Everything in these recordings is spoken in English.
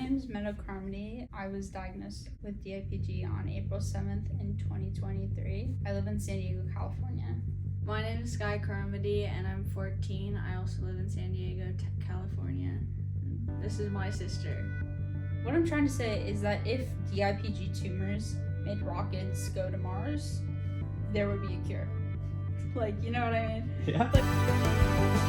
name is Meadow DIPG. I was diagnosed with DIPG on April 7th in 2023. I live in San Diego, California. My name is Skye and I'm 14. I also live in San Diego, California. This is my sister. What I'm trying to say is that if DIPG tumors made rockets go to Mars, there would be a cure. Like, you know what I mean? Yeah.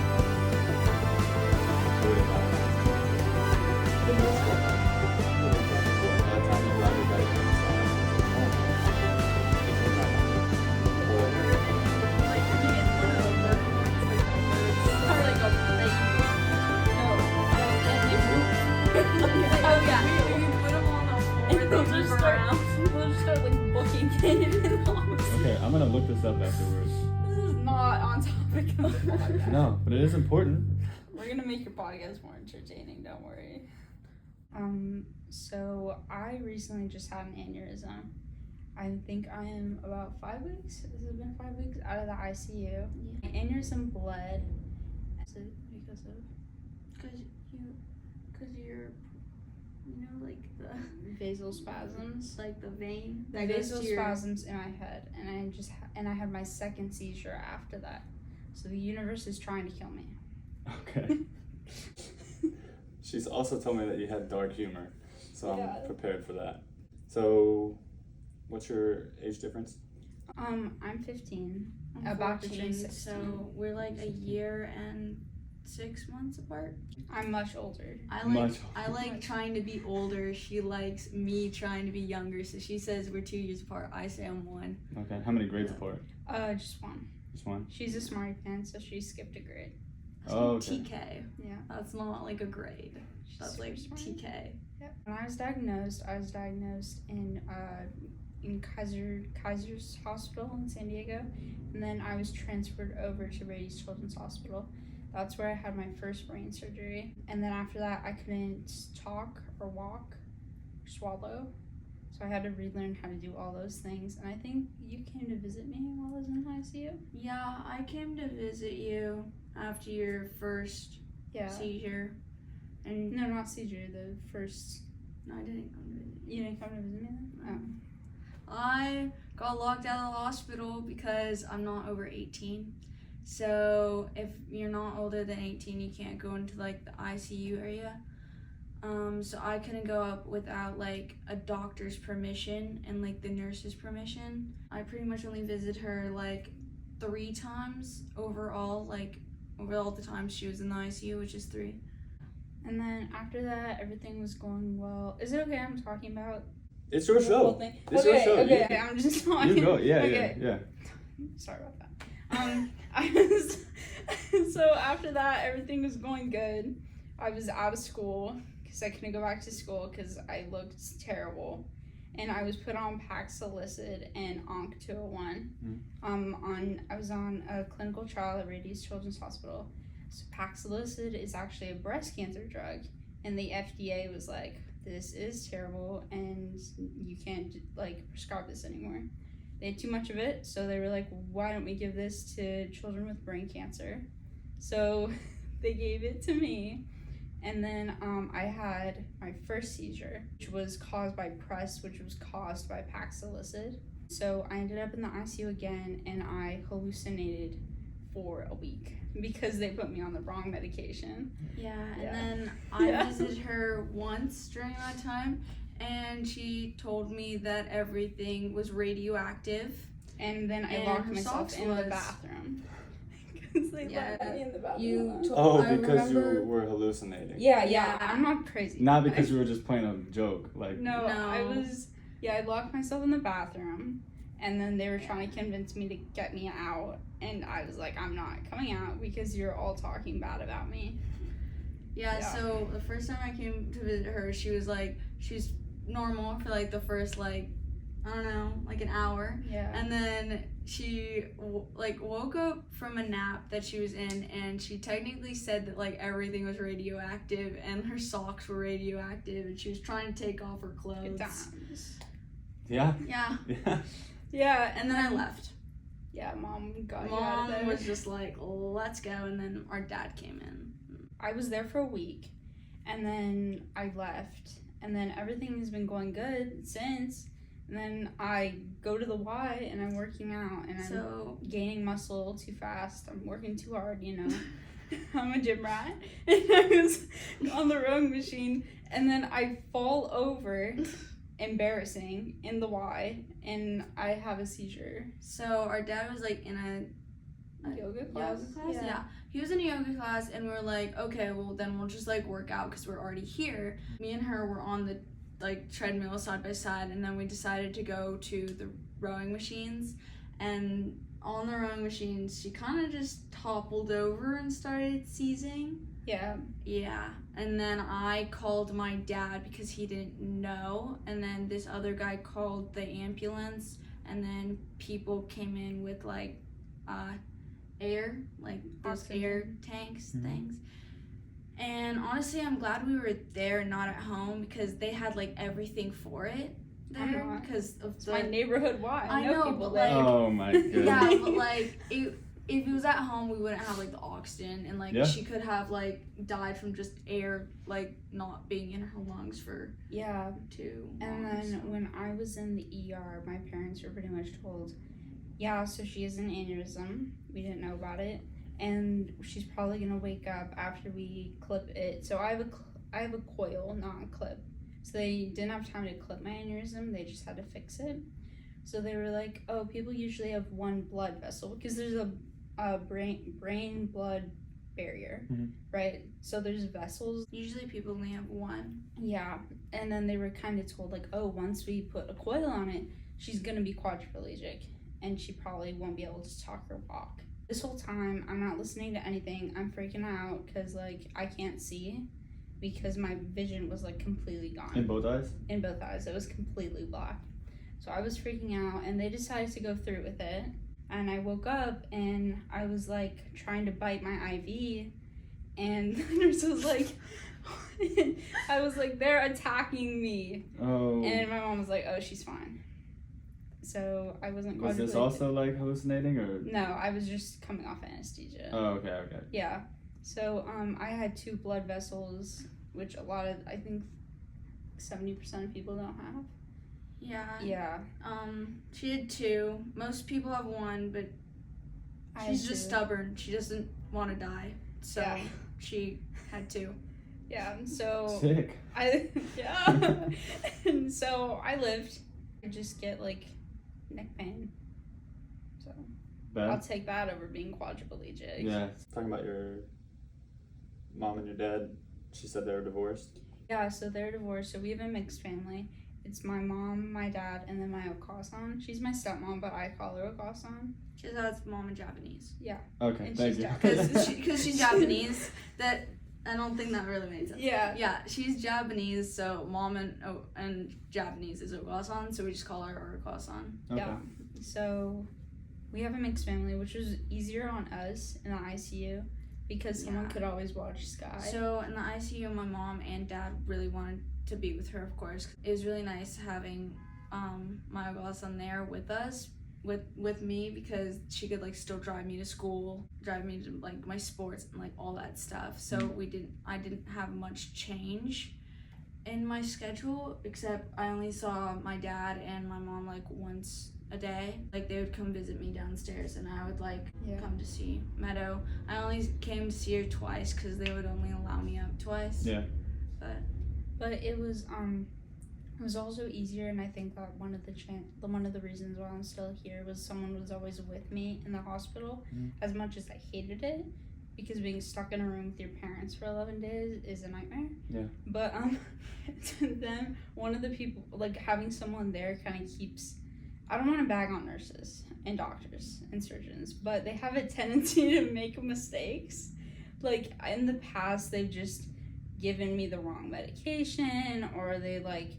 Okay, I'm gonna look this up afterwards. This is not on topic of the podcast. No, but it is important. We're gonna make your podcast more entertaining, don't worry. So I recently just had an aneurysm. I think I am about 5 weeks. Has it been 5 weeks out of the ICU? Yeah. My aneurysm bled. Is it because of? Because you're, you know, like the Vasospasms. like the vein. The vasospasms in my head, and I had my second seizure after that. So the universe is trying to kill me. Okay. She's also told me that you had dark humor, so Yeah. I'm prepared for that. So, what's your age difference? I'm 15. I'm About to 14, turn 16. so we're like a year and 6 months apart. I'm much older. I Much like trying to be older. She likes me trying to be younger. So she says we're 2 years apart. I say I'm 1. Okay, how many grades apart? Just one. Just one? She's a smarty pan, so she skipped a grade. Oh, okay. TK. Yeah. That's not like a grade. That's Super like smart. TK. Yep. When I was diagnosed in Kaiser's Hospital in San Diego, and then I was transferred over to Rady's Children's Hospital. That's where I had my first brain surgery, and then after that I couldn't talk or walk or swallow, so I had to relearn how to do all those things. And I think you came to visit me while I was in ICU. Yeah, I came to visit you after your first seizure. And No, not seizure, the first. no, I didn't come to visit you. You didn't come to visit me then? I got locked out of the hospital because I'm not over 18. So if you're not older than 18, you can't go into like the ICU area. So I couldn't go up without like a doctor's permission and like the nurse's permission. I pretty much only visited her like 3 times overall, like over all the times she was in the ICU, which is 3. And then after that, everything was going well. Is it okay I'm talking about It's your the whole show. thing? It's okay, your show. Okay, You- I'm just talking. You go. Yeah, Okay. yeah. Sorry about that. I was so after that, everything was going good. I was out of school because I couldn't go back to school because I looked terrible, and I was put on Paxillicid and ONC201. I was on a clinical trial at Rady's Children's Hospital. So Paxillicid is actually a breast cancer drug, and the FDA was like, "This is terrible, and you can't like prescribe this anymore." They had too much of it, so they were like, why don't we give this to children with brain cancer? So they gave it to me, and then I had my first seizure, which was caused by PRES, which was caused by Paxillicid. So I ended up in the ICU again, and I hallucinated for a week because they put me on the wrong medication. Yeah, and Yeah. then I visited her once during that time, and she told me that everything was radioactive. And then I And locked her myself socks in the was- bathroom. Because they Yeah, locked me in the bathroom. you told- Oh, I because remember- you were hallucinating. Yeah, Yeah. I'm not crazy. Not because you were just playing a joke. Like, No, No. I locked myself in the bathroom, and then they were trying to convince me to get me out, and I was like, I'm not coming out because you're all talking bad about me. Yeah, Yeah. so the first time I came to visit her, she was normal for like the first like, I don't know, like an hour. Yeah. And then she woke up from a nap that she was in, and she technically said that like everything was radioactive and her socks were radioactive, and she was trying to take off her Good clothes. times. yeah? Yeah. Yeah. Yeah, And then I left. Yeah, Mom got you out of Mom there. was just like, let's go, and then our dad came in. I was there for a week, and then I left, and then everything has been going good since. And then I go to the Y and I'm working out and I'm gaining muscle too fast. I'm working too hard, you know. I'm a gym rat. And I was on the rowing machine and then I fall over, embarrassing, in the Y, and I have a seizure. So our dad was like in a yoga class? Yeah. He was in a yoga class and we were like, okay, well then we'll just like work out because we're already here. Me and her were on the like treadmill side by side, and then we decided to go to the rowing machines, and on the rowing machines she kind of just toppled over and started seizing. Yeah, and then I called my dad because he didn't know, and then this other guy called the ambulance, and then people came in with like air, like those air tanks things. And honestly, I'm glad we were there, not at home, because they had like everything for it there. Because of it's my neighborhood. Why? I know people like, there. Oh my goodness. Yeah, but like if it was at home, we wouldn't have like the oxygen, and like she could have like died from just air like not being in her lungs for 2 months. And then when I was in the ER, my parents were pretty much told, yeah, so she has an aneurysm. We didn't know about it. And she's probably gonna wake up after we clip it. So I have a coil, not a clip. So they didn't have time to clip my aneurysm. They just had to fix it. So they were like, oh, people usually have one blood vessel because there's a brain blood barrier, right? So there's vessels. Usually people only have one. Yeah, and then they were kind of told like, oh, once we put a coil on it, she's gonna be quadriplegic, and she probably won't be able to talk or walk. This whole time, I'm not listening to anything. I'm freaking out because, like, I can't see because my vision was, like, completely gone. In both eyes? In both eyes. It was completely black. So I was freaking out, and they decided to go through with it. And I woke up, and I was, like, trying to bite my IV, and the nurse was like, I was like, they're attacking me. Oh. And my mom was like, oh, she's fine. So I wasn't. Was this also like hallucinating or? No, I was just coming off anesthesia. Oh, okay. Yeah. So I had 2 blood vessels, which I think 70% of people don't have. Yeah. She had 2. Most people have 1, but she's just stubborn. She doesn't want to die, so she had 2. Yeah. So. Sick. And so I lived. I just get like neck pain. So I'll take that over being quadriplegic. Yeah. Talking about your mom and your dad, she said they were divorced. Yeah, so they're divorced. So we have a mixed family. It's my mom, my dad, and then my okasan. She's my stepmom, but I call her okasan. Because that's mom in Japanese. Yeah. Okay, and thank you. Because she's Japanese. That I don't think that really made sense. Yeah. Yeah, she's Japanese, so mom and Japanese is okasan, so we just call her okasan. Okay. Yeah. So we have a mixed family, which was easier on us in the ICU because someone could always watch Skye. So in the ICU, my mom and dad really wanted to be with her, of course. It was really nice having my okasan there with us. With me, because she could like still drive me to school, drive me to like my sports and like all that stuff. So I didn't have much change in my schedule, except I only saw my dad and my mom like once a day. Like they would come visit me downstairs and I would like come to see Meadow. I only came to see her twice because they would only allow me up twice. Yeah. But it was also easier, and I think that one of the reasons why I'm still here was someone was always with me in the hospital. As much as I hated it, because being stuck in a room with your parents for 11 days is a nightmare. Yeah. But to them, one of the people, like having someone there kind of keeps. I don't want to bag on nurses and doctors and surgeons, but they have a tendency to make mistakes. Like in the past, they've just given me the wrong medication, or they like.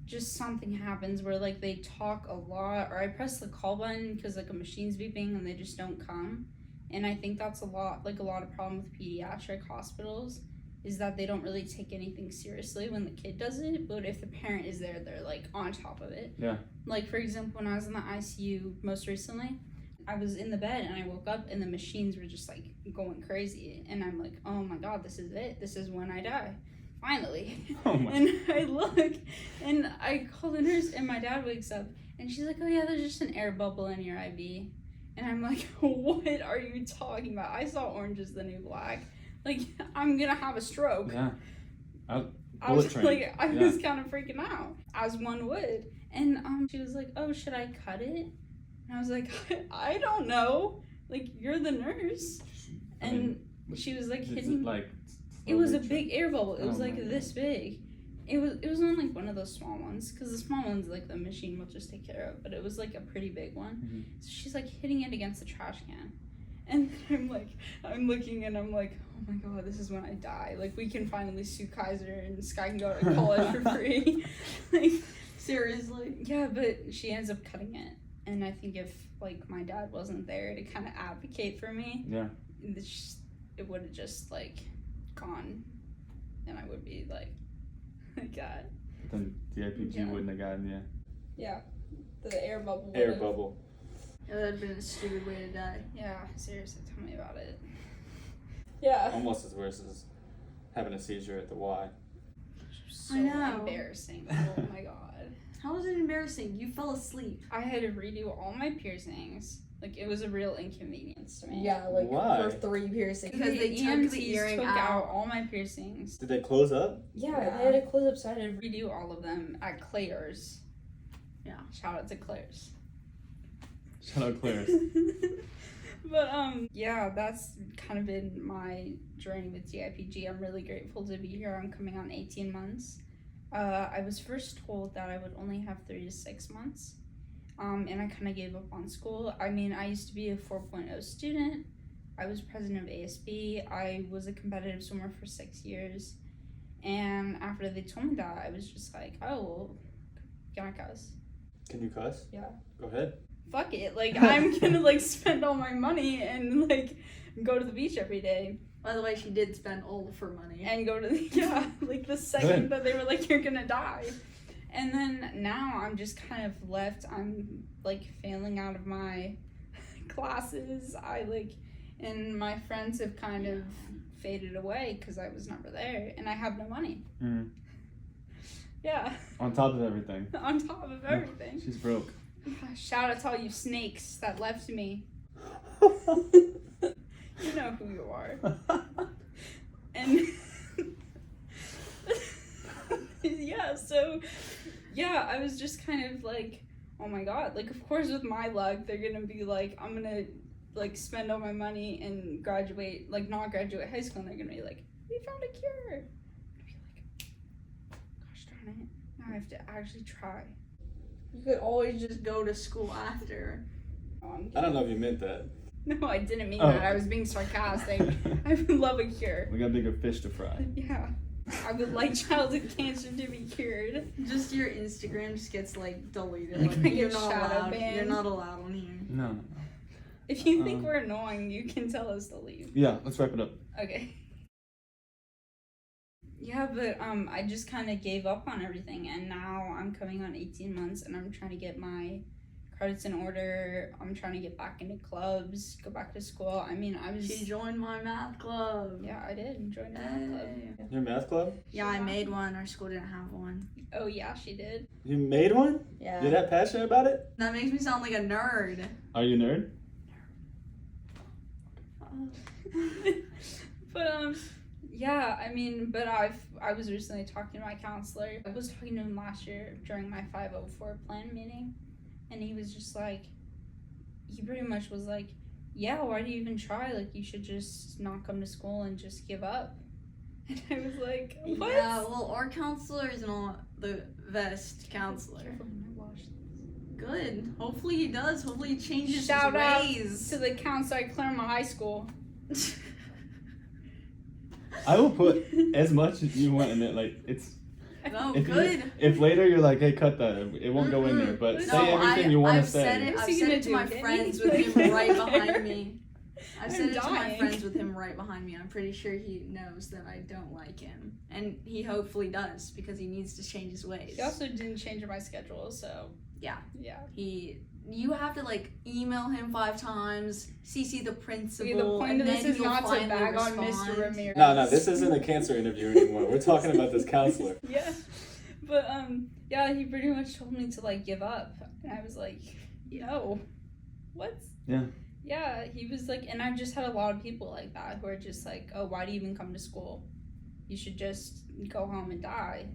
Just something happens where like they talk a lot, or I press the call button because like a machine's beeping and they just don't come. And I think that's a lot of problem with pediatric hospitals is that they don't really take anything seriously when the kid does it, but if the parent is there, they're like on top of it. Yeah. Like for example, when I was in the ICU most recently, I was in the bed and I woke up and the machines were just like going crazy, and I'm like, oh my god, this is it, this is when I die. finally. Oh my. And I look, and I call the nurse, and my dad wakes up, and she's like, oh yeah, there's just an air bubble in your IV. And I'm like, what are you talking about? I saw Orange is the New Black. Like, I'm gonna have a stroke. Yeah. I was train. like, I Yeah. was kind of freaking out, as one would. And she was like, oh, should I cut it? And I was like, I don't know. Like, you're the nurse. And she was like hitting. It was a big air bubble. It was like this big. It was on like one of those small ones, because the small ones like the machine will just take care of, but it was like a pretty big one. Mm-hmm. So she's like hitting it against the trash can, and I'm looking and I'm like, oh my god, this is when I die. Like, we can finally sue Kaiser and Skye can go to college for free. Like, Seriously? yeah, but she ends up cutting it, and I think if like my dad wasn't there to kind of advocate for me, it would have just like gone, and I would be like. God. Then DIPG wouldn't have gotten you. Yeah. The air bubble. Air bubble. It would have been a stupid way to die. Yeah, seriously, tell me about it. Yeah. Almost as worse as having a seizure at the Y. So I know. embarrassing. Oh my god. How was it embarrassing? You fell asleep. I had to redo all my piercings. Like, it was a real inconvenience to me. Yeah, like Why? for 3 piercings. Because Because they took EMTs the earring took out. all my piercings. Did they close up? Yeah, they had to close up, so I had to redo all of them at Claire's. Yeah. Shout out to Claire's. Shout out Claire's. But yeah, that's kind of been my journey with DIPG. I'm really grateful to be here. I'm coming on 18 months. I was first told that I would only have 3 to 6 months. And I kind of gave up on school. I mean, I used to be a 4.0 student. I was president of ASB. I was a competitive swimmer for 6 years. And after they told me that, I was just like, oh, well, can I cuss? Can you cuss? Yeah. Go ahead. Fuck it. Like, I'm gonna, like, spend all my money and, like, go to the beach every day. By the way, she did spend all of her money. And go to the, yeah, like, the second that they were like, you're gonna die. And then now I'm just kind of left. I'm like failing out of my classes. And my friends have kind of faded away because I was never there, and I have no money. Mm. Yeah. On top of everything. On top of everything. She's broke. Shout out to all you snakes that left me. You know who you are. And yeah, so yeah, I was just kind of like, oh my god, like, of course with my luck they're gonna be like, I'm gonna like spend all my money and graduate, like not graduate high school, and they're gonna be like, we found a cure. I'd be like, gosh darn it, now I have to actually try. You could always just go to school after. I don't know if you meant that. No, I didn't mean that. I was being sarcastic. I would love a cure. We got bigger fish to fry. Yeah. I would like childhood cancer to be cured. Just your Instagram just gets like deleted. Like, Like, I you're get not shadow allowed. banned. You're not allowed on here. No. If you think we're annoying, you can tell us to leave. Yeah, let's wrap it up. Okay. Yeah, but I just kind of gave up on everything, and now I'm coming on 18 months, and I'm trying to get my credits in order. I'm trying to get back into clubs, go back to school. I mean, She joined my math club. Yeah, I did join the math club. Your math club? Yeah, I made one. Our school didn't have one. Oh yeah, she did. You made one? Yeah. You're that passionate about it? That makes me sound like a nerd. Are you a nerd? But yeah, I mean, but I was recently talking to my counselor. I was talking to him last year during my 504 plan meeting, and he was just like, he pretty much was like, yeah, why do you even try? Like, you should just not come to school and just give up. And I was like, what? Yeah, well, our counselor is not the best counselor. Careful, I might wash this. Good. Hopefully he does. Hopefully he changes Shout his out ways. to the counselor at Claremont High School. I will put as much as you want in it. Like, it's. No, If good. if later you're like, hey, cut that, it won't go in there. But No, say everything you want to I've say. said it. What's I've he said gonna it to do, my get friends me? with him right behind me. I've said I'm it to my dying. friends with him right behind me. I'm pretty sure he knows that I don't like him, and he hopefully does because he needs to change his ways. He also didn't change my schedule, so Yeah. yeah. He you have to like email him 5 times, CC the principal. Okay, the point and of this then is he'll not to finally bag on respond. Mr. Ramirez. No, this isn't a cancer interview anymore. We're talking about this counselor. Yeah, but yeah, he pretty much told me to like give up, and I was like, no, what? Yeah. Yeah, he was like, and I've just had a lot of people like that who are just like, oh, why do you even come to school? You should just go home and die.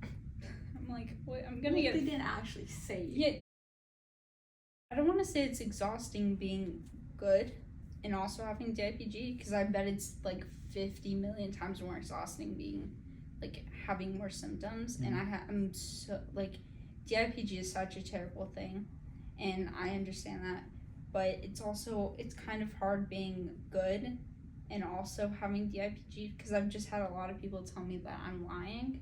I'm like, wait, I'm gonna get. They didn't actually say. Yeah. I don't want to say it's exhausting being good and also having DIPG, because I bet it's like 50 million times more exhausting being like having more symptoms. And I'm so like, DIPG is such a terrible thing, and I understand that, but it's kind of hard being good and also having DIPG, because I've just had a lot of people tell me that I'm lying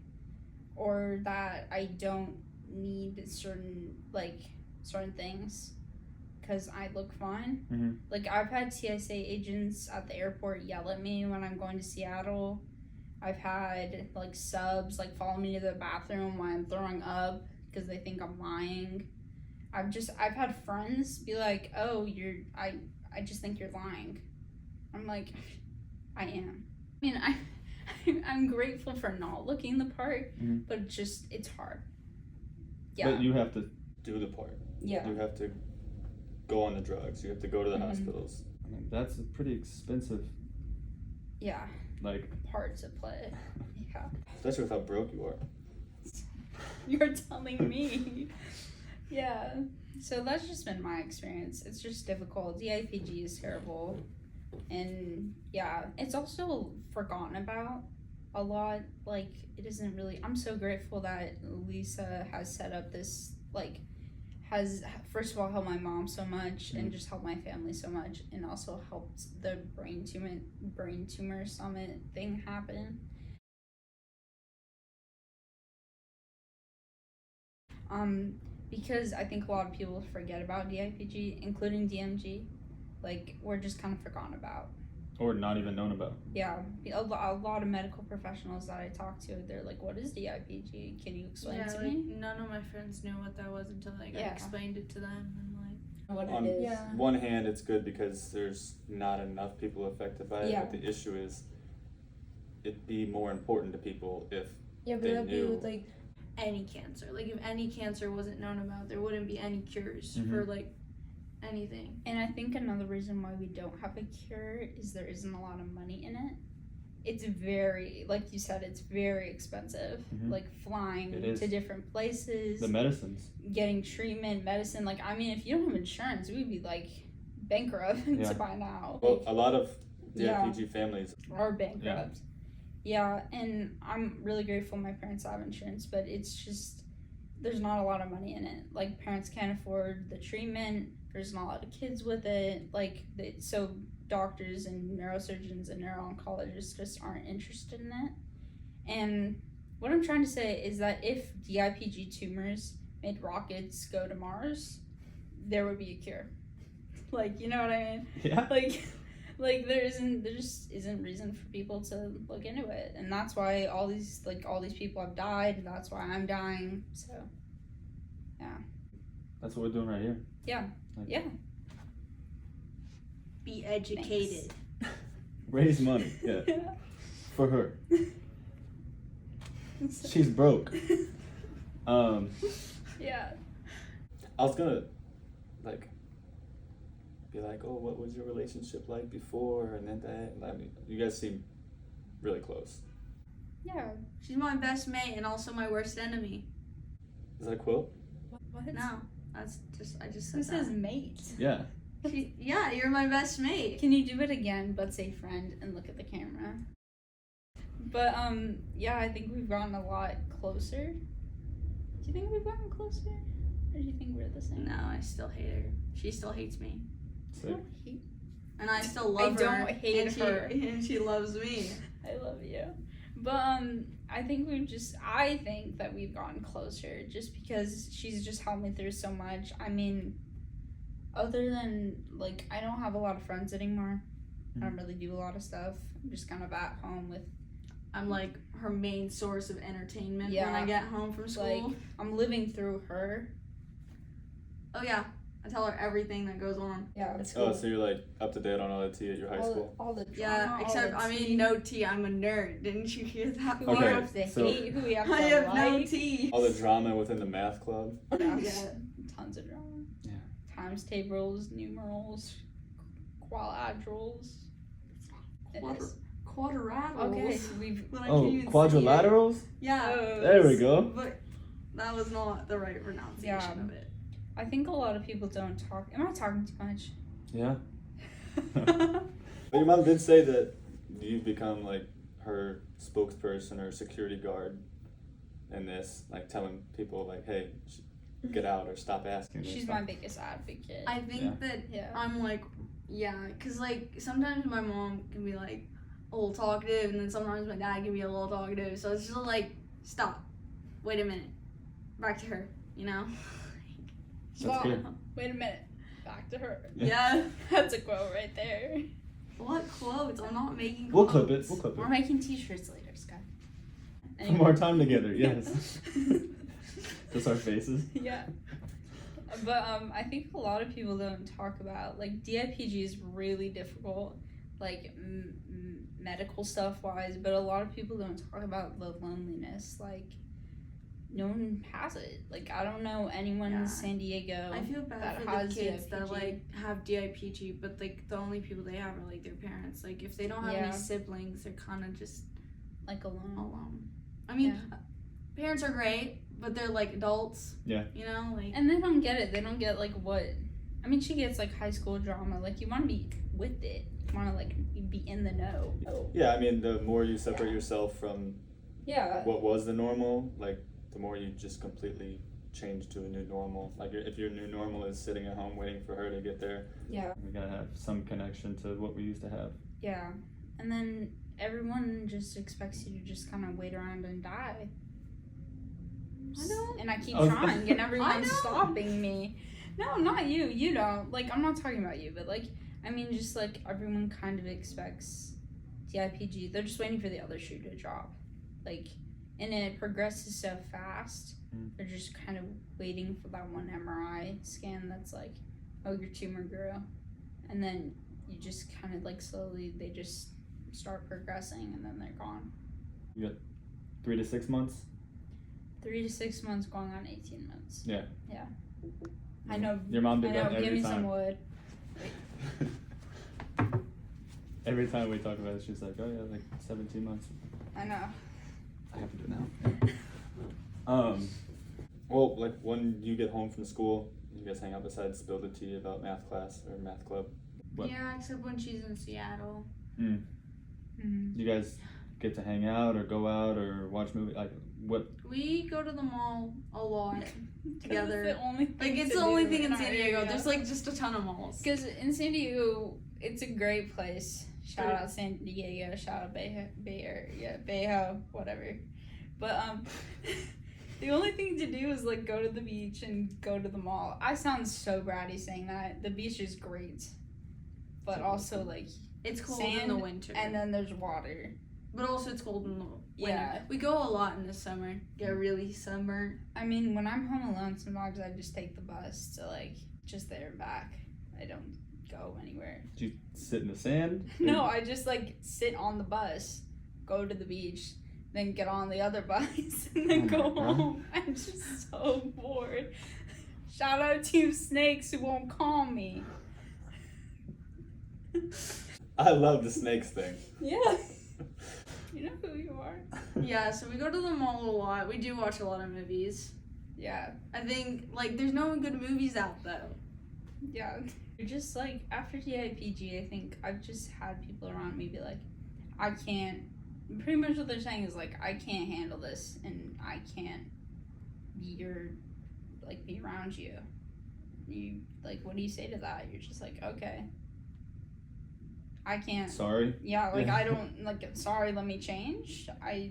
or that I don't need certain things because I look fine. Mm-hmm. Like, I've had TSA agents at the airport yell at me when I'm going to Seattle. I've had like subs like follow me to the bathroom when I'm throwing up because they think I'm lying. I've had friends be like, oh, I just think you're lying. I'm like, I am. I mean, I'm grateful for not looking the part, but it's hard. Yeah. But you have to do the part. Yeah. You have to go on the drugs. You have to go to the hospitals. I mean, that's a pretty expensive. Yeah. Like. Part to play. Yeah. Especially with how broke you are. You're telling me. Yeah. So that's just been my experience. It's just difficult. DIPG is terrible. And yeah, it's also forgotten about a lot. Like, it isn't really. I'm so grateful that Lisa has set up this, like, has first of all helped my mom so much and just helped my family so much, and also helped the brain tumor summit thing happen. Because I think a lot of people forget about DIPG, including DMG. Like, we're just kind of forgotten about. Or not even known about. Yeah. A lot of medical professionals that I talk to, they're like, what is DIPG? Can you explain it to me? None of my friends knew what that was until I explained it to them. And like, what it is. One hand, it's good because there's not enough people affected by it. But the issue is, it'd be more important to people if they knew. With, like, any cancer. Like, if any cancer wasn't known about, there wouldn't be any cures for, like, anything. And I think another reason why we don't have a cure is there isn't a lot of money in it. It's very, like you said, it's very expensive. Like, flying to different places. The medicines. Getting treatment, medicine. Like, I mean, if you don't have insurance, we'd be, like, bankrupt by now. Well, like, a lot of DIPG families are bankrupt. Yeah, and I'm really grateful my parents have insurance, but it's just, there's not a lot of money in it. Like, parents can't afford the treatment. There's not a lot of kids with it. Like, so doctors and neurosurgeons and neuro-oncologists just aren't interested in it. And what I'm trying to say is that if DIPG tumors made rockets go to Mars, there would be a cure. Like, you know what I mean? Yeah. Like there just isn't reason for people to look into it, and that's why all these people have died, and that's why I'm dying. So, yeah. That's what we're doing right here. Yeah. Yeah. Be educated. Raise money. Yeah. For her. She's broke. Yeah. I was gonna, like, be like, oh, what was your relationship like before, and then that. I mean, you guys seem really close. Yeah. She's my best mate and also my worst enemy. Is that a quote? What? No, I just said Who that. says mate? Yeah. Yeah, you're my best mate. Can you do it again, but say friend and look at the camera? But yeah, I think we've gotten a lot closer. Do you think we've gotten closer, or do you think we're the same? No, I still hate her. She still hates me. Sick. And I still love her. I don't hate her. And she loves me. I love you. But I think that we've gotten closer just because she's just helped me through so much. I mean, other than, like, I don't have a lot of friends anymore. I don't really do a lot of stuff. I'm just kind of at home with... I'm, like, her main source of entertainment when I get home from school. Like, I'm living through her. Oh, yeah. I tell her everything that goes on. Yeah, it's Oh, cool. so you're like up to date on all the tea at your high school? All the Yeah, drama, except all the I tea. mean, no tea. I'm a nerd. Didn't you hear that? Who Okay, we have to so- hate, who we have to I have no like. tea. All the drama within the math club. Yeah. Yeah. Tons of drama. Yeah. Times tables, numerals, quadrals. It is. Quadratus. Okay, we've. But I Oh, can't even say quadrilaterals? it. Yeah. There we go. But that was not the right pronunciation Yeah. of it. I think a lot of people don't talk. Am I talking too much? Yeah. But your mom did say that you've become like her spokesperson or security guard in this, like telling people like, hey, get out or stop asking. She's my biggest advocate. I think that Yeah. I'm like, yeah, because like sometimes my mom can be like a little talkative, and then sometimes my dad can be a little talkative. So it's just like, stop, wait a minute, back to her, you know? That's Stop. good. Wait a minute. Back to her. Yeah. That's a quote right there. What quotes? I'm not making. We'll quotes. clip it. We'll clip We're it. making t-shirts later, Skye. More time together. Yes. Just our faces. Yeah. But I think a lot of people don't talk about, like, DIPG is really difficult, like medical stuff wise, but a lot of people don't talk about the loneliness. Like, no one has it. Like, I don't know anyone Yeah. in San Diego. I feel bad that for the has kids that DIPG. like have DIPG, but like the only people they have are like their parents. Like if they don't have Yeah. any siblings, they're kind of just Like, alone. alone. I mean, parents are great, but they're like adults. Yeah. You know, like. And they don't get it. They don't get, like, what. I mean, she gets, like, high school drama. Like, you want to be with it. You want to, like, be in the know. Yeah, I mean, the more you separate yourself from Yeah. what was the normal, like, the more you just completely change to a new normal. Like, if your new normal is sitting at home waiting for her to get there, Yeah. we gotta have some connection to what we used to have. Yeah. And then everyone just expects you to just kind of wait around and die. I know. And I keep Oh. trying, and I everyone's know. stopping me. No, not you. You don't. Like, I'm not talking about you, but, like, I mean, just, like, everyone kind of expects DIPG. They're just waiting for the other shoe to drop. Like, and it progresses so fast. They're just kind of waiting for that one MRI scan that's like, oh, your tumor grew. And then you just kind of, like, slowly, they just start progressing, and then they're gone. 3 to 6 months? 3 to 6 months going on 18 months. Yeah. Yeah. I know. Your mom I did know. that Give every me some time. wood. Every time we talk about it, she's like, oh yeah, like 17 months. I know. I have to do it now. Well, like when you get home from school, you guys hang out besides spill the tea about math class or math club. What? Yeah, except when she's in Seattle. Mm-hmm. You guys get to hang out or go out or watch movies? Like what? We go to the mall a lot together. It's the only thing Like it's to the only do thing in our San Diego. area. There's like just a ton of malls. Because in San Diego, it's a great place. Shout out San Diego. Shout out Bay Area, Bayho, whatever. But the only thing to do is like go to the beach and go to the mall. I sound so bratty saying that. The beach is great, but also like It's cold in the sand, winter. and then there's water. But also it's cold in the winter. Yeah. We go a lot in the summer. Get really sunburned. I mean, when I'm home alone, sometimes I just take the bus to like just there and back. I don't go anywhere. Do you sit in the sand? No, I just like sit on the bus, go to the beach, then get on the other bus, and then go Oh my God. home. I'm just so bored. Shout out to you snakes who won't call me. I love the snakes thing. Yeah. You know who you are. Yeah, so we go to the mall a lot. We do watch a lot of movies. Yeah. I think like there's no good movies out though. Yeah. Just like after DIPG, I think I've just had people around me be like, I can't. Pretty much what they're saying is like, I can't handle this, and I can't be be around you. You like, what do you say to that? You're just like, okay. I can't. Sorry. Yeah, like Yeah. I don't like. Sorry, let me change. I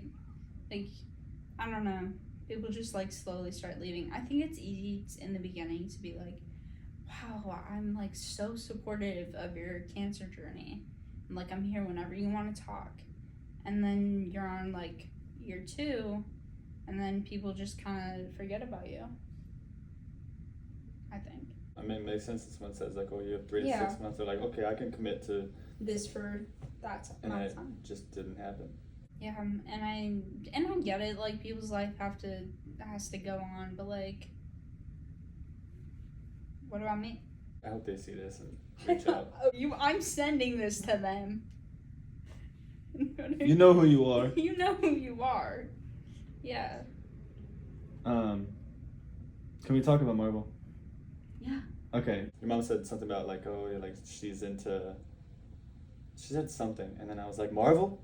don't know. People just like slowly start leaving. I think it's easy in the beginning to be like, wow, I'm like so supportive of your cancer journey, and like I'm here whenever you want to talk. And then you're on like year 2, and then people just kind of forget about you. I think. I mean, it makes sense if someone says, like, oh, you have 3 to Yeah. 6 months. They're like, okay, I can commit to, This for that and amount it of time. just didn't happen. Yeah, and I get it. Like, people's life has to go on, but like, what about me? I hope they see this and reach out. I'm sending this to them. You know who you are. You know who you are. Yeah. Can we talk about Marvel? Yeah. Okay. Your mom said something about like, oh, yeah, like she said something, and then I was like, Marvel?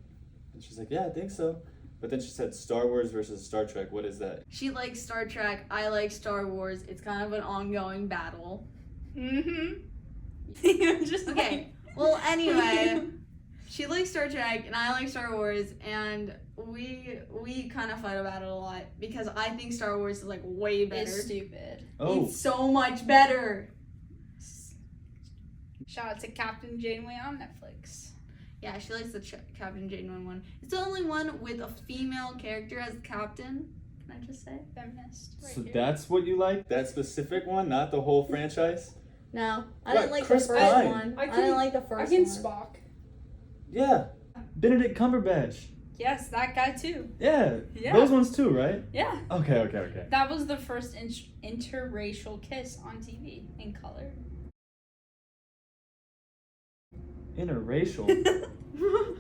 And she's like, yeah, I think so. But then she said Star Wars versus Star Trek. What is that? She likes Star Trek. I like Star Wars. It's kind of an ongoing battle. Mm-hmm. Just Okay. Well, anyway, she likes Star Trek and I like Star Wars, and we kind of fight about it a lot because I think Star Wars is like way better. It's stupid. Oh, It's so much better. Shout out to Captain Janeway on Netflix. Yeah, she likes the Captain Janeway one. It's the only one with a female character as captain. Can I just say? Feminist. Right so here. that's what you like? That specific one, not the whole franchise? No, I What, didn't like Chris the first Pine? one. I I can- didn't like the first I can one. Spock. Yeah. Benedict Cumberbatch. Yes, that guy too. Yeah. Yeah. Those ones too, right? Yeah. Okay. That was the first interracial kiss on TV in color. Interracial.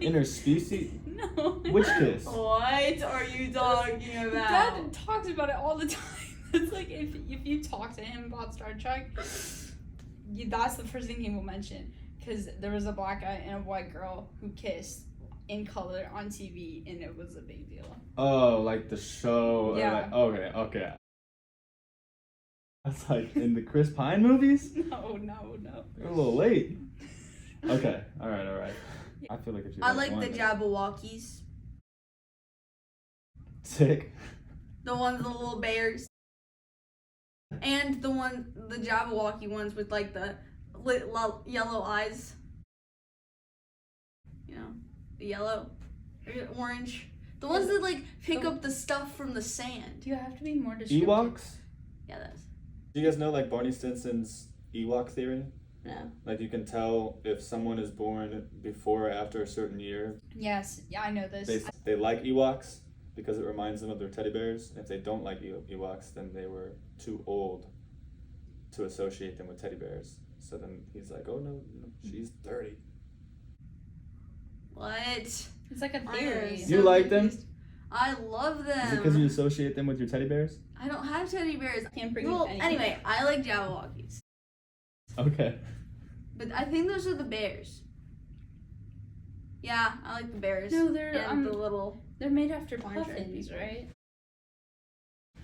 Interspecies. No. Which kiss? What are you talking about? Dad talks about it all the time. It's like if you talk to him about Star Trek, that's the first thing he will mention. Because there was a black guy and a white girl who kissed in color on TV, and it was a big deal. Oh, like the show. or Yeah. like- okay. That's like in the Chris Pine movies? No. They're a little late. Okay, alright. I feel like if you I like one, the Jabberwockies. Sick. The ones with the little bears. And the Jabberwocky ones with like the yellow eyes. You know, the yellow, or orange. The ones that like pick up the stuff from the sand. Do you have to be more descriptive? Ewoks? Yeah, that's. Do you guys know like Barney Stinson's Ewok theory? No. Like you can tell if someone is born before or after a certain year. Yes, yeah, I know this. They like Ewoks because it reminds them of their teddy bears. If they don't like Ewoks, then they were too old to associate them with teddy bears. So then he's like, oh no, she's 30. What? It's like a I theory. am You so like them? confused. I love them. Is it because you associate them with your teddy bears? I don't have teddy bears. Can't bring Well, anything. anyway, I like Jabberwockies. Okay. But I think those are the bears. Yeah, I like the bears. No, they're and the little. they're made after Orange puffins, people. right?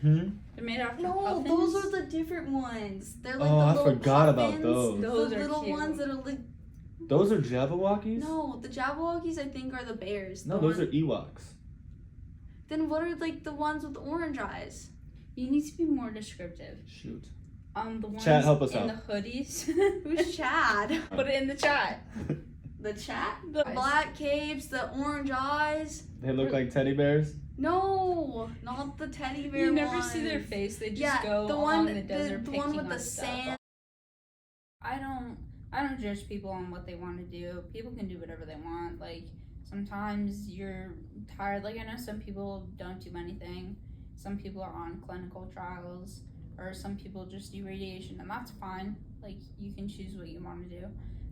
Hmm? They're made after No, puffins. those are the different ones. They're like Oh, the I little forgot about puffins, those. Those the are little cute. ones that are like. Those are Jabberwockies? No, the Jabberwockies I think are the bears. No, The those one- are Ewoks. Then what are like the ones with orange eyes? You need to be more descriptive. Shoot. The ones Chat, help us in out. the hoodies. Who's Chad? Put it in the chat. The chat? The Black capes, the orange eyes. They look like teddy bears? No, not the teddy bear You never ones. see their face. They just Yeah, go the along one, the desert the picking one with on the stuff. sand. I don't judge people on what they want to do. People can do whatever they want. Like sometimes you're tired. Like I know some people don't do anything. Some people are on clinical trials, or some people just do radiation, and that's fine. Like you can choose what you want to do.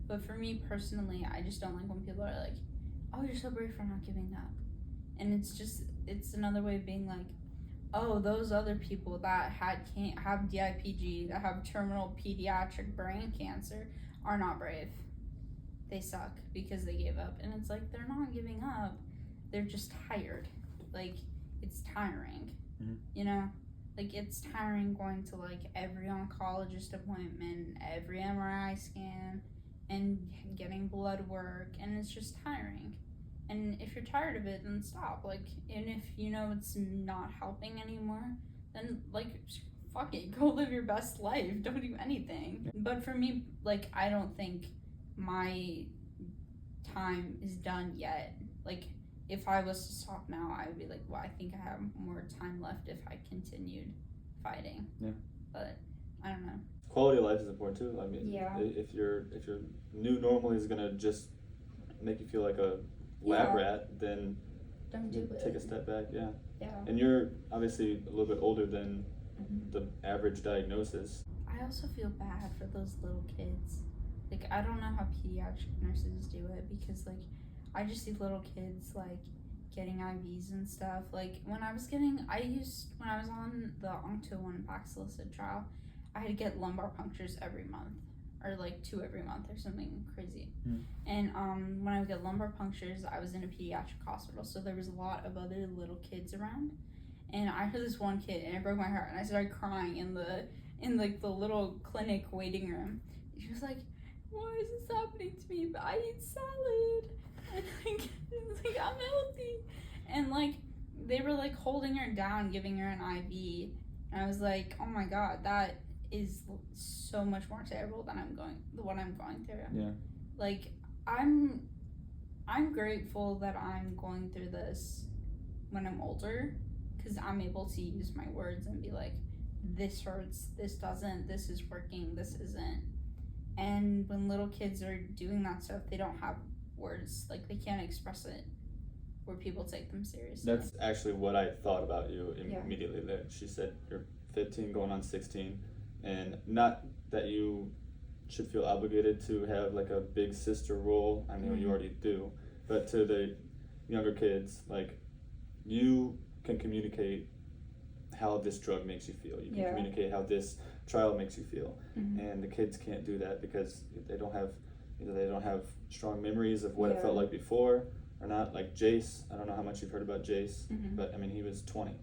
But for me personally, I just don't like when people are like, "Oh, you're so brave for not giving up," and it's another way of being like, "Oh, those other people that can't have DIPG, that have terminal pediatric brain cancer, are not brave. They suck because they gave up." And it's like they're not giving up; they're just tired. Like it's tiring, you know. Like it's tiring going to like every oncologist appointment, every MRI scan, and getting blood work, and it's just tiring. And if you're tired of it, then stop. Like, and if you know it's not helping anymore, then like fuck it, go live your best life. Don't do anything. But for me, like I don't think my time is done yet. Like if I was to stop now, I would be like, well, I think I have more time left if I continued fighting. Yeah. But I don't know. quality of life is important too. I mean, Yeah. if your new normal is gonna just make you feel like a lab Yeah. rat, then Don't do it. take a step back. Yeah. Yeah. And you're obviously a little bit older than Mhm. the average diagnosis. I also feel bad for those little kids. Like, I don't know how pediatric nurses do it because, like, I just see little kids, like, getting IVs and stuff. Like, when I was on the Onto-1 Paxillicid trial, I had to get lumbar punctures every month, or, like, 2 every month or something crazy. Mm. And when I would get lumbar punctures, I was in a pediatric hospital, so there was a lot of other little kids around. And I heard this one kid, and it broke my heart, and I started crying in the little clinic waiting room. She was like, "Why is this happening to me? But I eat salad, and like, it's like I'm healthy." And like, they were like holding her down, giving her an IV, and I was like, "Oh my god, that is so much more terrible than what I'm going through." Yeah. Like, I'm grateful that I'm going through this when I'm older, because I'm able to use my words and be like, this hurts, this doesn't, this is working, this isn't. And when little kids are doing that stuff, they don't have words, like they can't express it where people take them seriously. That's actually what I thought about you Yeah. immediately there. She said you're 15 going on 16, and not that you should feel obligated to have like a big sister role. I know you already do, but to the younger kids, like, you can communicate how this drug makes you feel. You can communicate how this trial makes you feel. And the kids can't do that because they don't have strong memories of what it felt like before or not. Like Jace, I don't know how much you've heard about Jace, but I mean, he was 20.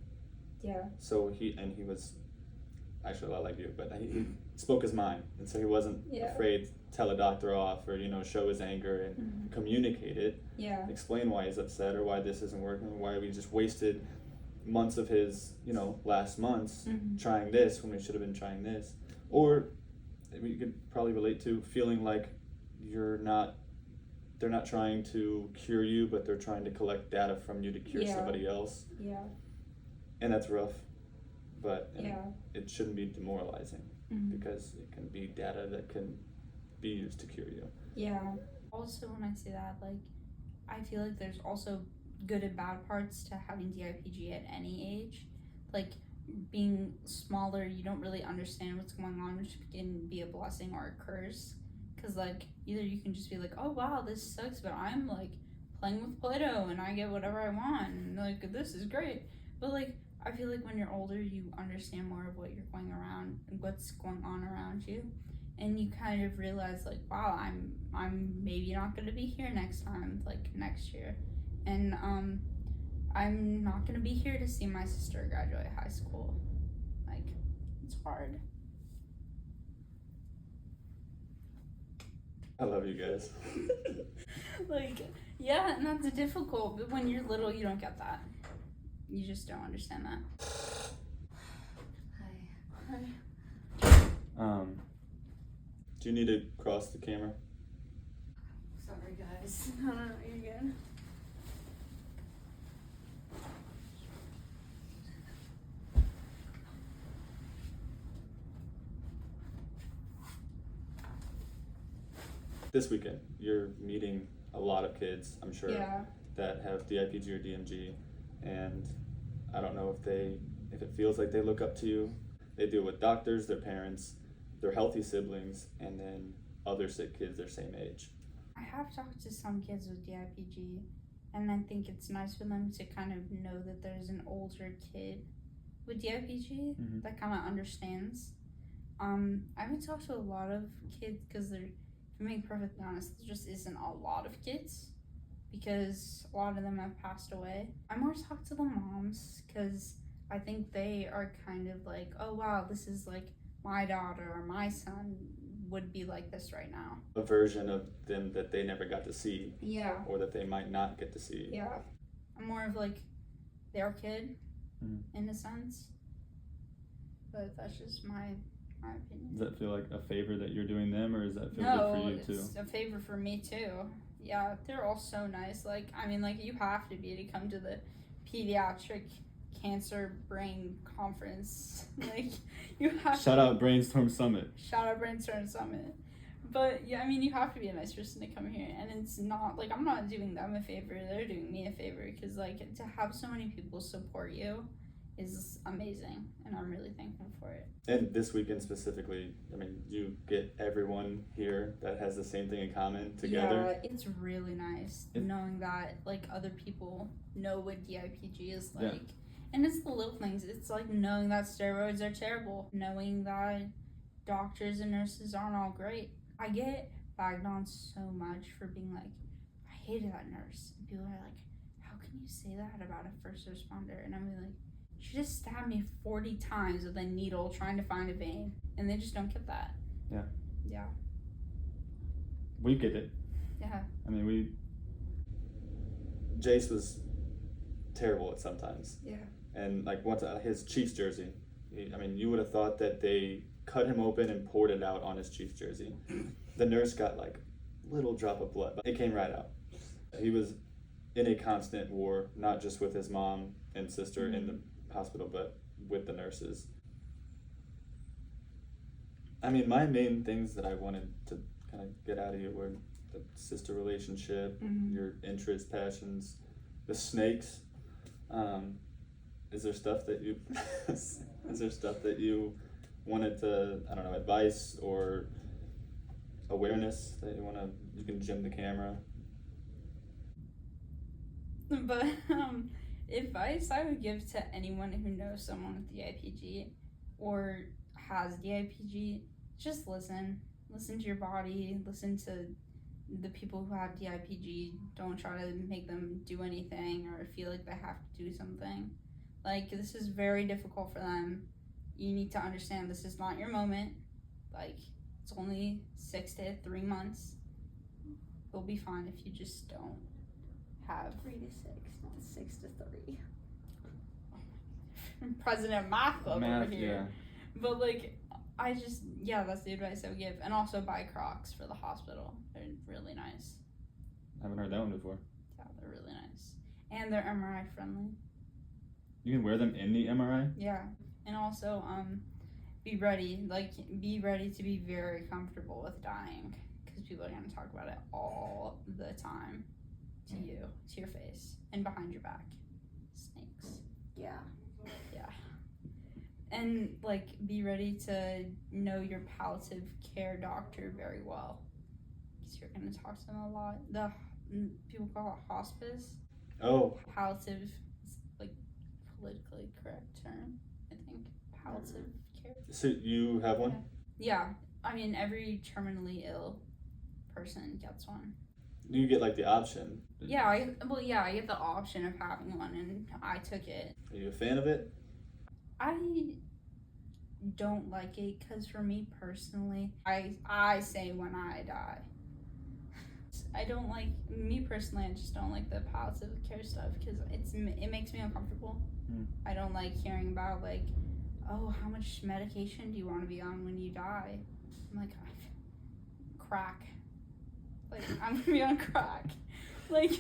Yeah. So he was actually a lot like you, but he spoke his mind, and so he wasn't afraid to tell a doctor off or show his anger and communicate it. Yeah. Explain why he's upset or why this isn't working, why we just wasted months of his last months trying this when we should have been trying this. Or you could probably relate to feeling like they're not trying to cure you, but they're trying to collect data from you to cure somebody else. Yeah. And that's rough, but Yeah. it shouldn't be demoralizing because it can be data that can be used to cure you. Yeah. Also, when I say that, like, I feel like there's also good and bad parts to having DIPG at any age. Like, being smaller, you don't really understand what's going on, which can be a blessing or a curse. Because, like, either you can just be like, oh, wow, this sucks, but I'm, like, playing with Play-Doh and I get whatever I want, and, like, this is great. But, like, I feel like when you're older, you understand more of what you're going around and what's going on around you. And you kind of realize, like, wow, I'm maybe not going to be here next time, like, next year. And I'm not going to be here to see my sister graduate high school. Like, it's hard. I love you guys. Like, yeah, and that's difficult, but when you're little, you don't get that. You just don't understand that. Hi. Do you need to cross the camera? Sorry, guys. No, you're good. This weekend, you're meeting a lot of kids, I'm sure, that have DIPG or DMG, and I don't know if it feels like they look up to you. They deal with doctors, their parents, their healthy siblings, and then other sick kids their same age. I have talked to some kids with DIPG, and I think it's nice for them to kind of know that there's an older kid with DIPG that kind of understands. I haven't talked to a lot of kids because to be perfectly honest, there just isn't a lot of kids because a lot of them have passed away. I more talk to the moms because I think they are kind of like, oh wow, this is like my daughter or my son would be like this right now. A version of them that they never got to see. Yeah. Or that they might not get to see. Yeah. I'm more of like their kid in a sense. But that's just my opinion. Does that feel like a favor that you're doing them, or does that feel No, good for you too? it's a favor for me too. Yeah, they're all so nice. Like, I mean, like, you have to be to come to the pediatric cancer brain conference. Like, you have Shout out Brainstorm Summit. Shout out Brainstorm Summit. But yeah, I mean, you have to be a nice person to come here, and it's not like I'm not doing them a favor; they're doing me a favor, because like to have so many people support you is amazing, and I'm really thankful for it. And this weekend specifically, I mean, you get everyone here that has the same thing in common together. Yeah, it's really nice knowing that like other people know what DIPG is like. Yeah. And it's the little things. It's like knowing that steroids are terrible, knowing that doctors and nurses aren't all great. I get bagged on so much for being like, I hated that nurse. And people are like, how can you say that about a first responder? And I'm like, she just stabbed me 40 times with a needle trying to find a vein. And they just don't get that. Yeah. Yeah. We get it. Yeah. I mean, Jace was terrible at sometimes. Yeah. And like once his Chiefs jersey, I mean, you would have thought that they cut him open and poured it out on his Chiefs jersey. The nurse got like little drop of blood, but it came right out. He was in a constant war, not just with his mom and sister in the hospital, but with the nurses. I mean, my main things that I wanted to kind of get out of you were the sister relationship, your interests, passions, the snakes. Is there stuff that you wanted to, I don't know, advice or awareness that you can gym the camera? But advice I would give to anyone who knows someone with DIPG or has DIPG, just listen. Listen to your body, listen to the people who have DIPG. Don't try to make them do anything or feel like they have to do something. Like, this is very difficult for them. You need to understand this is not your moment. Like, it's only 6 to 3 months. You'll be fine if you just don't have 3 to 6, not 6 to 3. President Math Club over here. Yeah. But like, that's the advice I would give. And also buy Crocs for the hospital. They're really nice. I haven't heard that one before. Yeah, they're really nice. And they're MRI friendly. You can wear them in the MRI? Yeah. And also, be ready to be very comfortable with dying. Because people are going to talk about it all the time. To you, to your face, and behind your back. Snakes. Yeah. Yeah. And like, be ready to know your palliative care doctor very well, because you're going to talk to them a lot. The people call it hospice. Oh. Palliative is like politically correct term, I think. Palliative care. So you have one? Yeah. I mean, every terminally ill person gets one. You get like the option. Yeah, I get the option of having one, and I took it. Are you a fan of it? I don't like it because for me personally, I say when I die. I don't like, me personally, I just don't like the palliative care stuff because it makes me uncomfortable. I don't like hearing about like, oh, how much medication do you want to be on when you die? I'm like, crack. Like, I'm gonna be on crack. Like,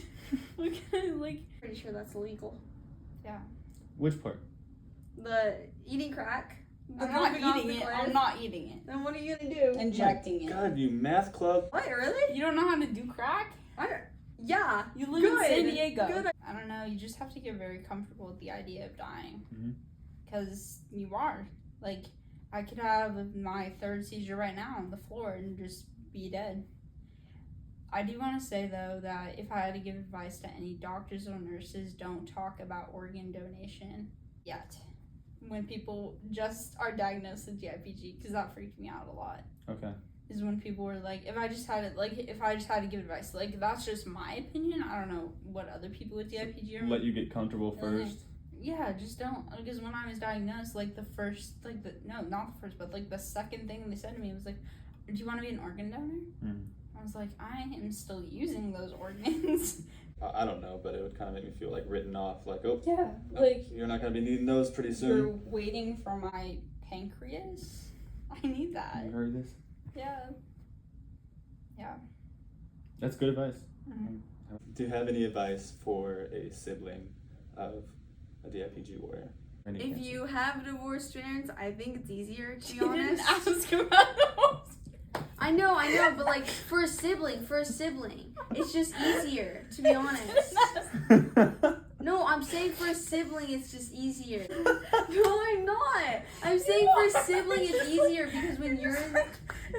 Pretty sure that's illegal. Yeah. Which part? The eating crack. I'm not eating it. Then what are you gonna do? Injecting it. God, you math club. What, really? You don't know how to do crack? Yeah. You live in San Diego. Good. I don't know. You just have to get very comfortable with the idea of dying. Because you are. Like, I could have my third seizure right now on the floor and just be dead. I do want to say, though, that if I had to give advice to any doctors or nurses, don't talk about organ donation yet. When people just are diagnosed with DIPG, because that freaked me out a lot. Okay. Is when people were like, if I just had to give advice, like, that's just my opinion. I don't know what other people with DIPG are. Let you get comfortable first. Yeah, just don't. Because when I was diagnosed, like, the second thing they said to me was like, do you want to be an organ donor? I was like, I am still using those organs. I don't know, but it would kind of make me feel like written off. Like, oh, yeah, no, like you're not going to be needing those pretty soon. You're waiting for my pancreas? I need that. You heard this? Yeah. Yeah. That's good advice. Do you have any advice for a sibling of a DIPG warrior. If you have divorced parents, I think it's easier, to be You didn't honest. ask about those. I know, but like for a sibling, it's just easier, to be honest. No, I'm saying for a sibling, it's just easier. No, I'm not. I'm saying for a sibling, it's easier because when you're in,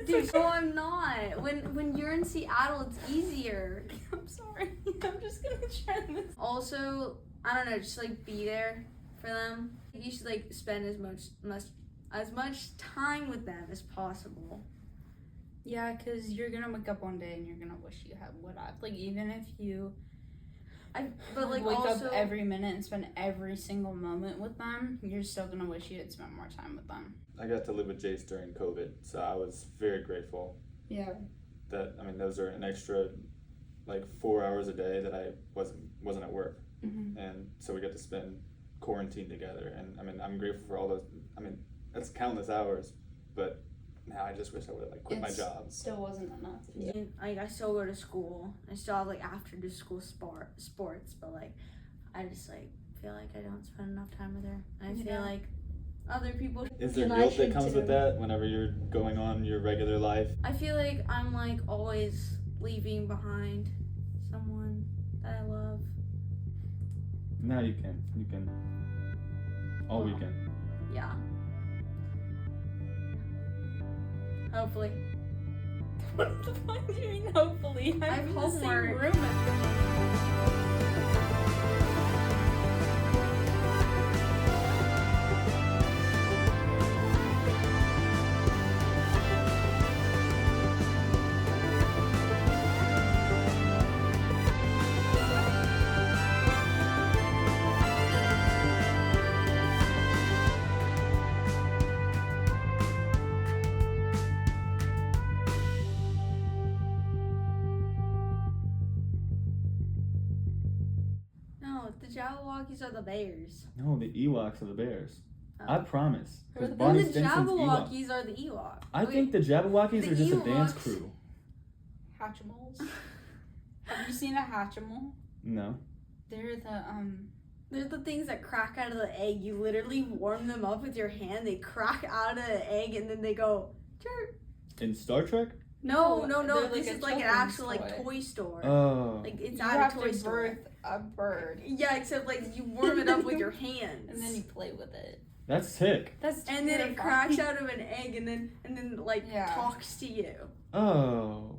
dude. No, I'm not. When you're in Seattle, it's easier. I'm sorry. I'm just gonna try this. Also, I don't know, just like be there for them. You should like spend as much time with them as possible. Yeah, because you're gonna wake up one day and you're gonna wish you had what I've like. Even if you, But like wake also, up every minute and spend every single moment with them, you're still gonna wish you had spent more time with them. I got to live with Jace during COVID, so I was very grateful. Yeah. That, I mean, those are an extra like 4 hours a day that I wasn't at work, and so we got to spend quarantine together. And I mean, I'm grateful for all those. I mean, that's countless hours, but now I just wish I would have like quit my job. Still wasn't enough. Yeah. Like I still go to school. I still have like after school sports, but like I just like feel like I don't spend enough time with her. And I feel like other people. Is there And I guilt that should comes too. with that whenever you're going on your regular life? I feel like I'm like always leaving behind someone that I love. No, you can. All weekend. Yeah. Hopefully. What the fuck do you mean? Hopefully, I have in the same homework. room as No, the Jabberwockies are the Bears. No, the Ewoks are the Bears. Oh. I promise. Who are the No, the Stinson's Ewok. Jabberwockies are the Ewoks. I think the Jabberwockies the are just a dance Ewoks- crew. Hatchimals. Have you seen a Hatchimal? No. They're They're the things that crack out of the egg. You literally warm them up with your hand. They crack out of the egg and then they go, chirp. In Star Trek? No. They're like This a is like an children's actual like toy. toy store. Oh. Like it's you at have a toy to store. birth a bird Yeah, except like you warm it up with your hands. and then you play with it. That's sick. That's and then it terrifying. cracks out of an egg and then like Yeah. talks to you. Oh.